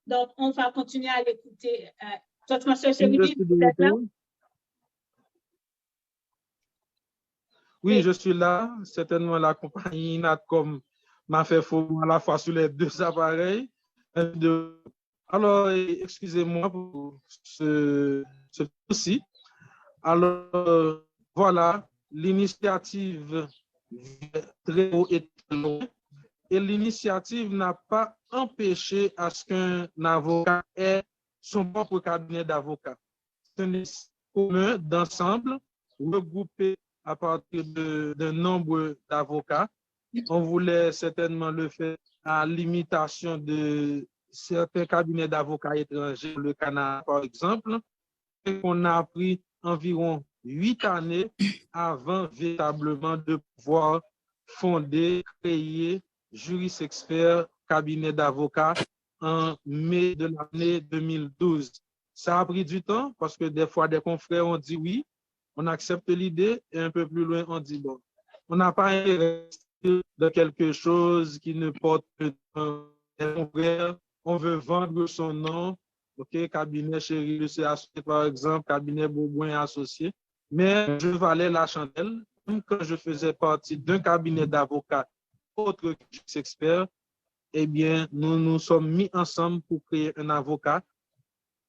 Donc, on va continuer à l'écouter. Votre soeur Oui, je Chéribi, suis de vous êtes là? retour. Oui, je suis là. Certainement, la compagnie NATCOM m'a fait faux à la fois sur les deux appareils. Alors, excusez-moi pour ce souci. Alors, voilà, l'initiative vient très haut et très loin. Et l'initiative n'a pas empêché à ce qu'un avocat ait son propre cabinet d'avocat. C'est un esprit commun d'ensemble, regroupé à partir d'un nombre d'avocats. On voulait certainement le faire à l'imitation de certains cabinets d'avocats étrangers, le Canada par exemple. On a pris environ 8 années avant véritablement de pouvoir fonder, créer Juris Expert, cabinet d'avocats en mai de l'année 2012. Ça a pris du temps parce que des fois, des confrères ont dit oui, on accepte l'idée et un peu plus loin, on dit bon, on n'a pas intérêt de quelque chose qui ne porte que des confrères, on veut vendre son nom. OK, cabinet Chéri Lucie associé, par exemple, cabinet Beauboin associé. Mais je valais la chandelle, même quand je faisais partie d'un cabinet d'avocats autre que Juris Expert, eh bien, nous nous sommes mis ensemble pour créer un avocat.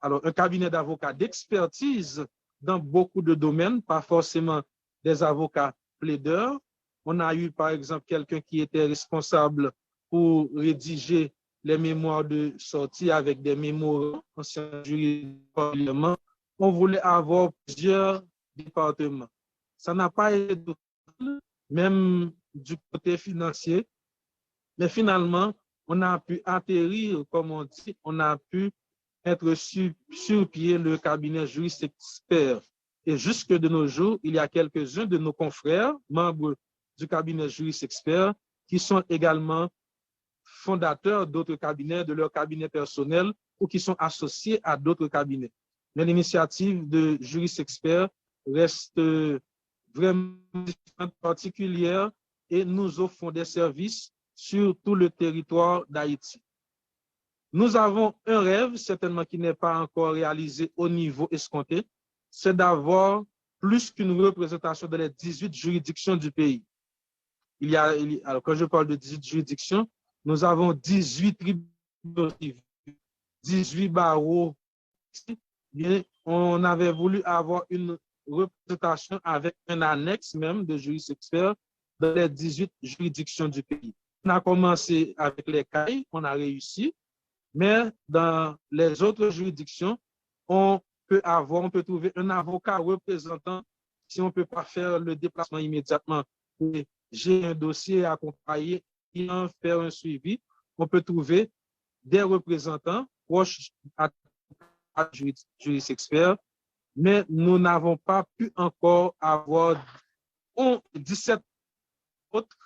Alors, un cabinet d'avocats d'expertise dans beaucoup de domaines, pas forcément des avocats plaideurs. On a eu, par exemple, quelqu'un qui était responsable pour rédiger les mémoires de sortie avec des mémoires anciens juridiques. On voulait avoir plusieurs départements. Ça n'a pas été possible, même du côté financier, mais finalement, on a pu atterrir, comme on dit, on a pu être sur pied le cabinet Juris Expert. Et jusque de nos jours, il y a quelques-uns de nos confrères, membres du cabinet Juris Expert, qui sont également fondateurs d'autres cabinets, de leur cabinet personnel, ou qui sont associés à d'autres cabinets. Mais l'initiative de Juris Expert reste vraiment particulière et nous offrons des services sur tout le territoire d'Haïti. Nous avons un rêve, certainement qui n'est pas encore réalisé au niveau escompté, c'est d'avoir plus qu'une représentation dans les 18 juridictions du pays. Alors, quand je parle de 18 juridictions, nous avons 18 tribunaux, 18 barreaux. Bien, on avait voulu avoir une représentation avec un annexe même de Juris Expert dans les 18 juridictions du pays. On a commencé avec les CAI, on a réussi, mais dans les autres juridictions, on peut trouver un avocat représentant si on ne peut pas faire le déplacement immédiatement. J'ai un dossier à accompagner, faire un suivi, on peut trouver des représentants proches à Juris Expert, mais nous n'avons pas pu encore avoir 17 autres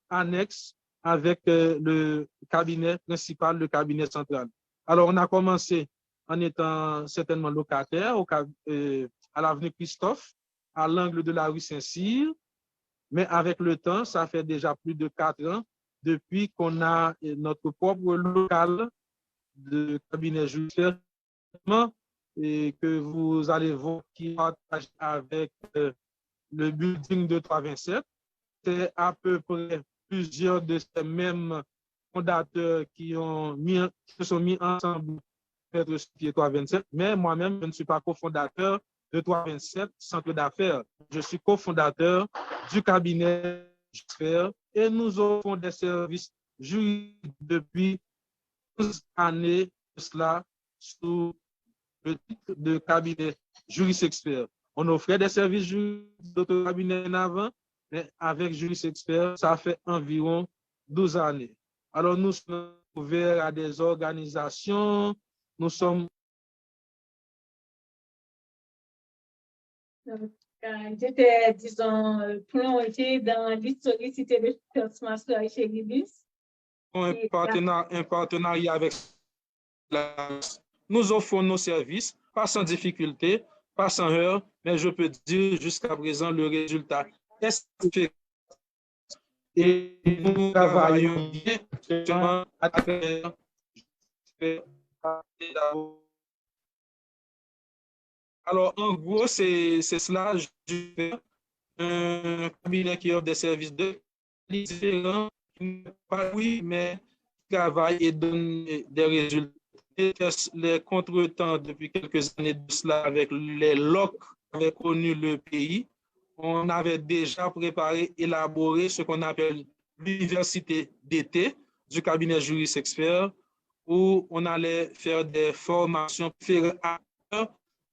annexes avec le cabinet principal, le cabinet central. Alors, on a commencé en étant certainement locataire à l'avenue Christophe, à l'angle de la rue Saint-Cyr, mais avec le temps, ça fait déjà plus de 4 ans depuis qu'on a notre propre local de cabinet judiciaire et que vous allez voir qui partage avec le building de 327. C'est à peu près plusieurs de ces mêmes fondateurs qui se sont mis ensemble pour mettre sur pied 327, mais moi-même, je ne suis pas cofondateur de 327 Centre d'affaires. Je suis cofondateur du cabinet Sphère et nous offrons des services juridiques depuis 12 années de cela sous le titre de cabinet Juris Expert. On offrait des services juridiques d'autres cabinets avant, mais avec Juris Expert, ça fait environ 12 années. Alors, nous sommes ouverts à des organisations, nous sommes... J'étais, disons, plongée dans l'historicité de Toastmaster chez Libis. Un partenariat avec nous offrons nos services, pas sans difficulté, pas sans heurts, mais je peux dire jusqu'à présent le résultat est fait. Et nous travaillons bien à travers Alors, en gros, c'est cela. Un cabinet qui offre des services de différents, oui, mais travaille et donne des résultats. Les contretemps depuis quelques années de cela avec les LOC avaient connu le pays. On avait déjà préparé, élaboré ce qu'on appelle l'université d'été du cabinet juriste expert, où on allait faire des formations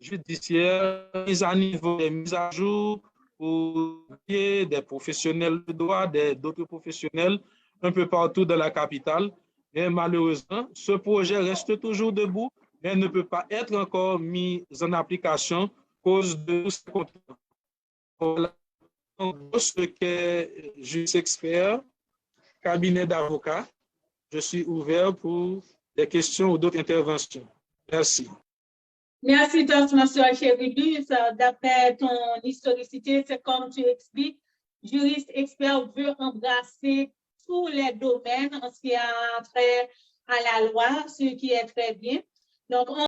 judiciaires, mises à niveau, des mises à jour pour des professionnels de droit, d'autres professionnels un peu partout dans la capitale. Mais malheureusement, ce projet reste toujours debout, mais ne peut pas être encore mis en application à cause de tous ces contraintes. Voilà ce qu'est Juriste Expert, cabinet d'avocats. Je suis ouvert pour des questions ou d'autres interventions. Merci. Merci, Toastmaster Chéribus. D'après ton historicité, c'est comme tu expliques, Juriste Expert veut embrasser tous les domaines en ce qui a trait à la loi, ce qui est très bien. Donc,